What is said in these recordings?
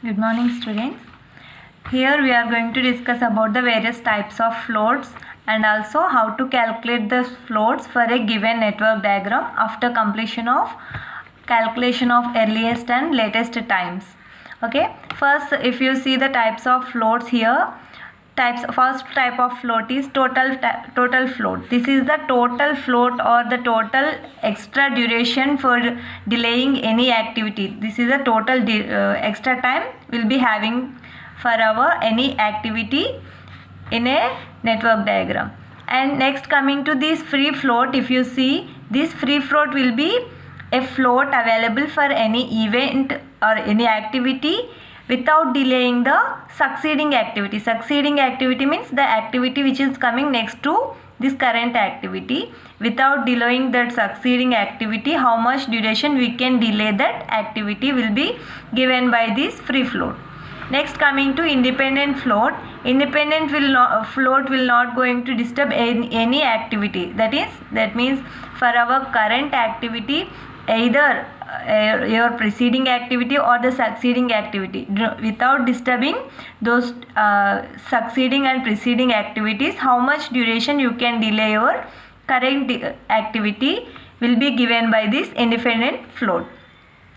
Good morning, students. Here we are going to discuss about the various types of floats and also how to calculate the floats for a given network diagram after completion of calculation of earliest and latest times. Okay, first if you see the types of floats here, first type of float is total float. This is the total float or the total extra duration for delaying any activity. This is the total extra time we'll be having for our any activity in a network diagram. And next, coming to this free float, if you see, this free float will be a float available for any event or any activity without delaying the succeeding activity. Succeeding activity means the activity which is coming next to this current activity. Without delaying that succeeding activity, how much duration we can delay that activity will be given by this free float. Next, coming to independent float. Independent float will not going to disturb any activity. That means for our current activity, either your preceding activity or the succeeding activity, without disturbing those succeeding and preceding activities, how much duration you can delay your current activity will be given by this independent float.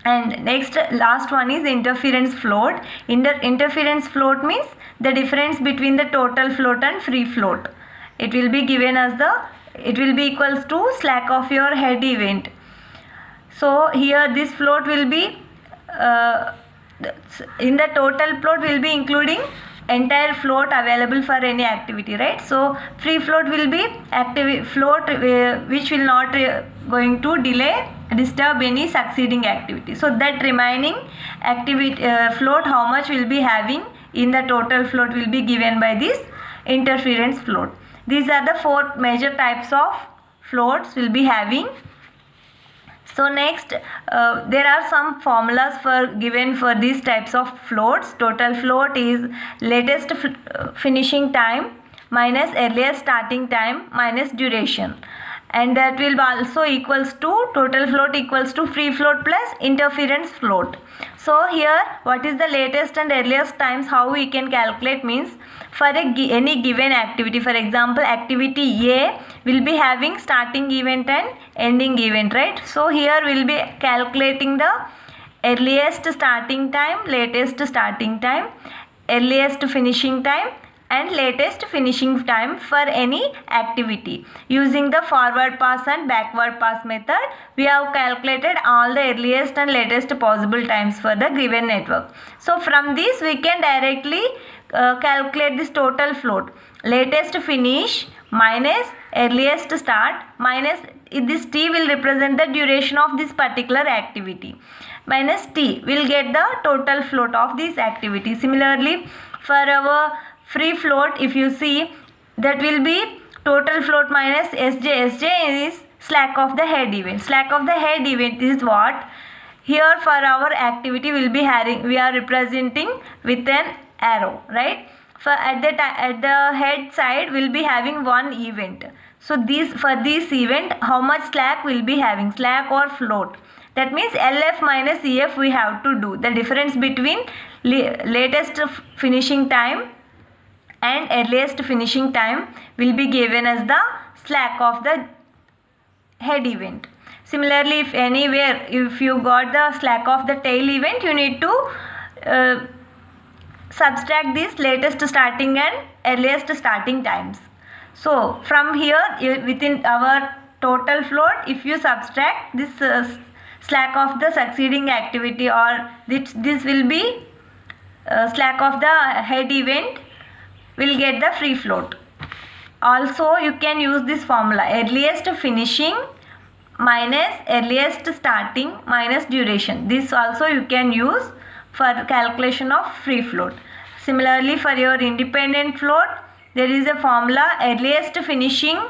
And next, last one is interference float. Interference float means the difference between the total float and free float. It will be given as it will be equals to slack of your head event. So here this float will be in the total float will be including entire float available for any activity, right? So free float will be active float which will not going to disturb any succeeding activity. So that remaining activity float, how much will be having in the total float will be given by this interference float. These are the four major types of floats will be having. So next, there are some formulas given for these types of floats. Total float is latest finishing time minus earliest starting time minus duration, and that will also equals to total float equals to free float plus interference float. So here, what is the latest and earliest times? How we can calculate means for any given activity. For example, activity A will be having starting event and ending event, right? So here we'll be calculating the earliest starting time, latest starting time, earliest finishing time and latest finishing time for any activity. Using the forward pass and backward pass method, we have calculated all the earliest and latest possible times for the given network. So from this we can directly calculate this total float. Latest finish minus earliest start minus this t will represent the duration of this particular activity, minus t will get the total float of this activity. Similarly, for our free float, if you see, that will be total float minus Sj. Sj is slack of the head event. Slack of the head event is what? Here for our activity will be having, we are representing with an arrow, right? For at the head side will be having one event. So for this event, how much slack will be having, slack or float? That means LF minus EF we have to do. The difference between latest finishing time and earliest finishing time will be given as the slack of the head event. Similarly, if you got the slack of the tail event, you need to subtract this latest starting and earliest starting times. So from here, within our total float, if you subtract this slack of the succeeding activity, or this will be slack of the head event, will get the free float. Also, you can use this formula, earliest finishing minus earliest starting minus duration. This also you can use for calculation of free float. Similarly, for your independent float, there is a formula, earliest finishing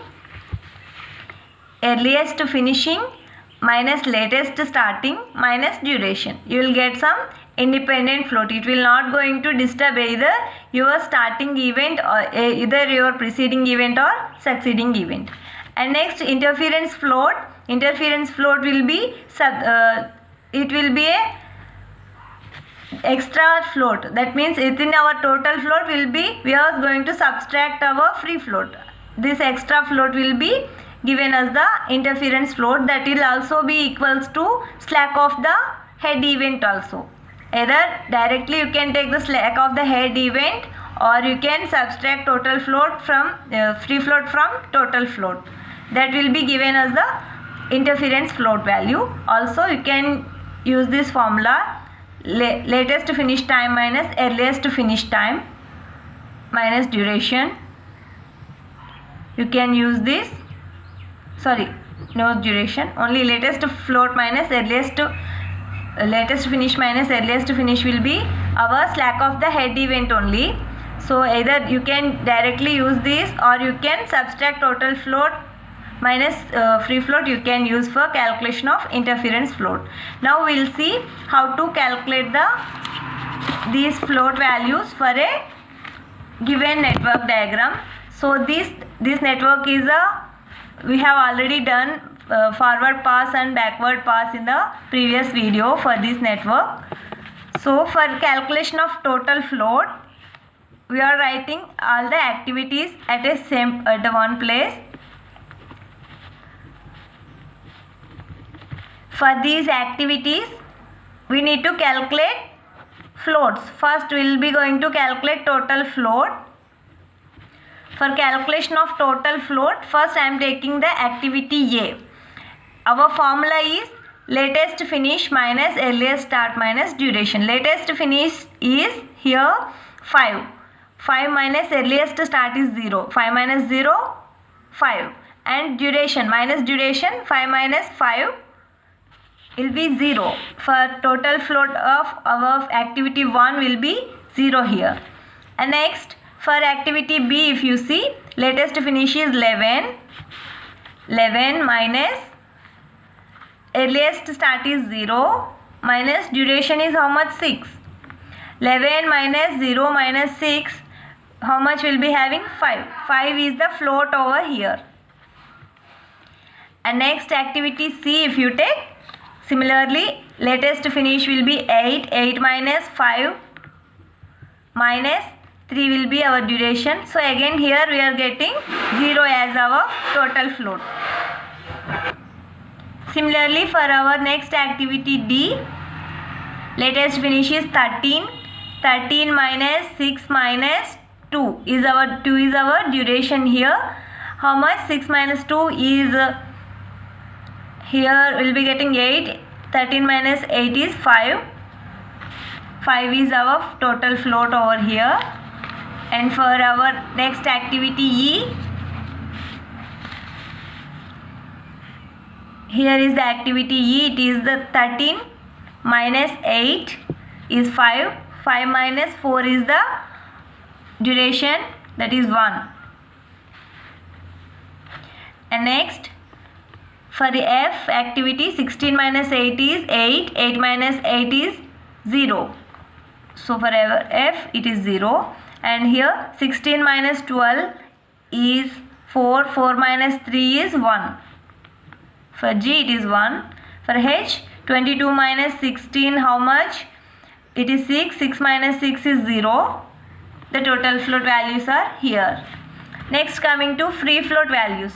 minus latest starting minus duration. You will get some independent float. It will not going to disturb either your starting event or either your preceding event or succeeding event. And next, interference float. Interference float will be it will be a extra float. That means within our total float we are going to subtract our free float. This extra float will be given as the interference float, that will also be equals to slack of the head event also. Either directly you can take the slack of the head event, or you can subtract total float from free float from total float. That will be given as the interference float value. Also you can use this formula, latest finish time minus earliest finish time minus duration. You can use this, sorry, no duration, only latest float minus latest finish minus earliest finish will be our slack of the head event only. So either you can directly use this, or you can subtract total float minus free float you can use for calculation of interference float. Now we will see how to calculate these float values for a given network diagram. So this network is we have already done forward pass and backward pass in the previous video for this network. So for calculation of total float, we are writing all the activities at one place. For these activities, we need to calculate floats. First, we will be going to calculate total float. For calculation of total float, first I am taking the activity A. Our formula is latest finish minus earliest start minus duration. Latest finish is here 5. 5 minus earliest start is 0. 5 minus 0, 5. And duration, minus duration, 5 minus 5 will be 0. For total float of our activity 1 will be 0 here. And next, for activity B, if you see, latest finish is 11. 11 minus earliest start is 0 minus duration is how much? 6. 11 minus 0 minus 6, how much will be having? 5. 5 is the float over here. And next activity C, if you take, similarly latest finish will be 8. 8 minus 5 minus 3 will be our duration. So again here we are getting 0 as our total float. Similarly for our next activity D, latest finish is 13. 13 minus 6 minus 2 is our duration here. How much? 6 minus 2 is here we will be getting 8. 13 minus 8 is 5. 5 is our total float over here. And for our next activity E, here is the activity E. It is the 13 minus 8 is 5. 5 minus 4 is the duration, that is 1. And next, for the F activity, 16 minus 8 is 8. 8 minus 8 is 0. So for our F it is 0. And here 16 minus 12 is 4. 4 minus 3 is 1. For G it is 1. For H, 22 minus 16, how much? It is 6. 6 minus 6 is 0. The total float values are here. Next, coming to free float values.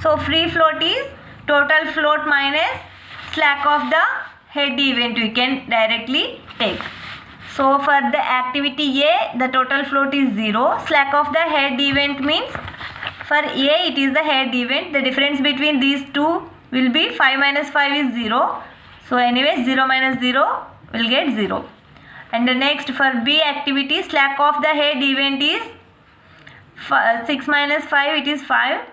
So free float is total float minus slack of the head event we can directly take. So for the activity A, the total float is 0. Slack of the head event means for A it is the head event. The difference between these two will be 5 minus 5 is 0. So anyway 0 minus 0 will get 0. And the next for B activity, slack of the head event is 6 minus 5, it is 5.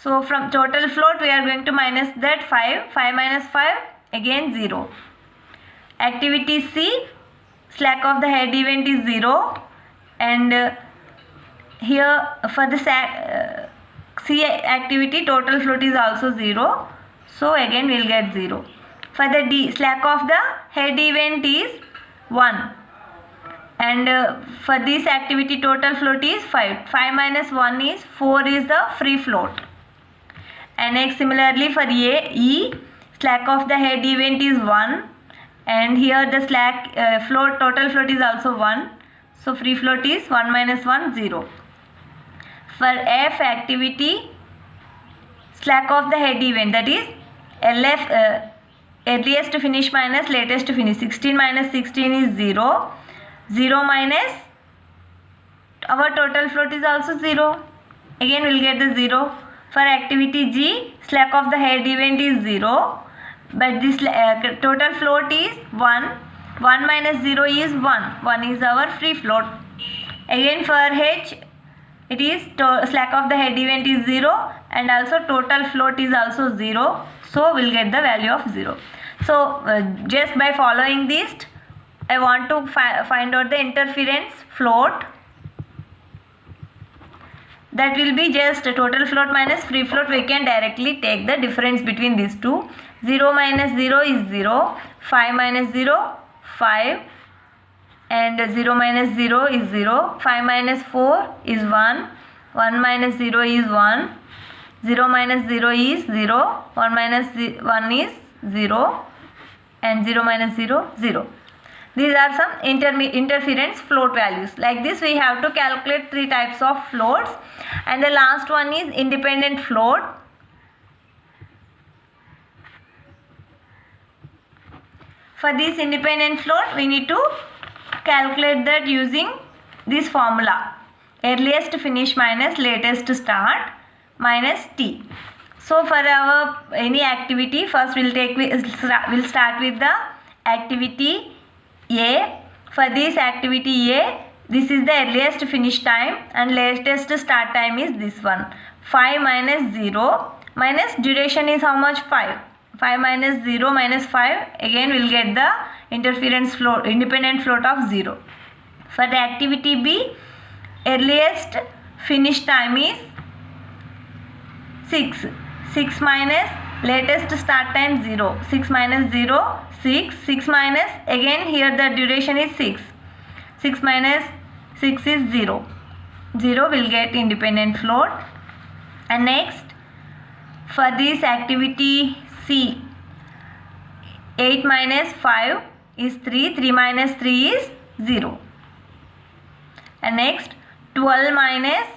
So from total float we are going to minus that 5. 5 minus 5 again 0. Activity C, slack of the head event is 0. And here for the C activity total float is also 0. So again we will get 0. For the D, slack of the head event is 1. And for this activity total float is 5. 5 minus 1 is 4 is the free float. And next similarly for E, slack of the head event is 1. and here the slack float, total float is also 1. So free float is 1 minus 1, 0. For F activity, slack of the head event, that is LF, earliest to finish minus latest to finish. 16 minus 16 is 0. 0 minus our total float is also 0. Again we will get the 0. For activity G, slack of the head event is 0. But this total float is 1. 1 minus 0 is 1. 1 is our free float. Again for H, it is slack of the head event is 0 and also total float is also 0. So we will get the value of 0. So just by following this, I want to find out the interference float. That will be just total float minus free float. We can directly take the difference between these two. 0 minus 0 is 0. 5 minus 0, 5. And 0 minus 0 is 0. 5 minus 4 is 1. 1 minus 0 is 1. 0 minus 0 is 0. 1 minus 1 is 0. And 0 minus 0, 0. These are some interference float values. Like this we have to calculate 3 types of floats. And the last one is independent float. For this independent float, we need to calculate that using this formula. Earliest finish minus latest start minus T. So for our any activity, first we'll start with the activity A. For this activity A, this is the earliest finish time and latest start time is this one. 5 minus 0 minus duration is how much? 5. 5 minus 0 minus 5, again we will get the interference float, independent float of 0. For the activity B, earliest finish time is 6. 6 minus latest start time 0. 6 minus 0, 6. 6 minus, again here the duration is 6. 6 minus 6 is 0. 0 will get independent float. And next, for this activity C, 8 minus 5 is 3. 3 minus 3 is 0. And next, 12 minus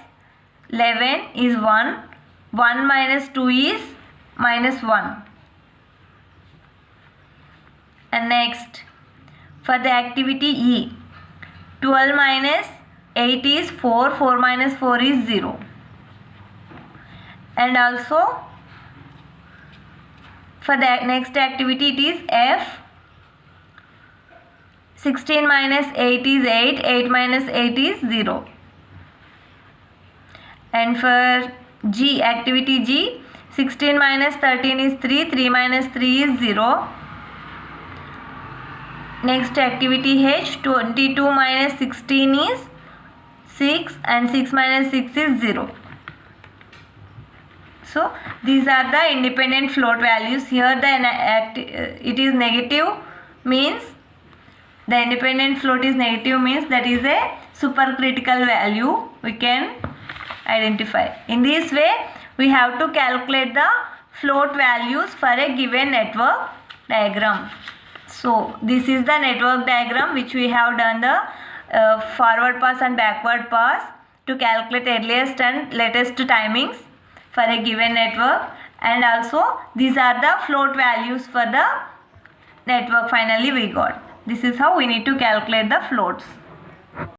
11 is 1. 1 minus 2 is minus 1. And next, for the activity E, 12 minus 8 is 4. 4 minus 4 is 0. And also, for the next activity it is F. 16 minus 8 is 8. 8 minus 8 is 0. And for G, activity G, 16 minus 13 is 3. 3 minus 3 is 0. Next activity H, 22 minus 16 is 6 and 6 minus 6 is 0. So these are the independent float values. Here it is negative, means the independent float is negative, means that is a supercritical value we can identify. In this way we have to calculate the float values for a given network diagram. So this is the network diagram which we have done the forward pass and backward pass to calculate earliest and latest timings for a given network, and also these are the float values for the network finally we got. This is how we need to calculate the floats.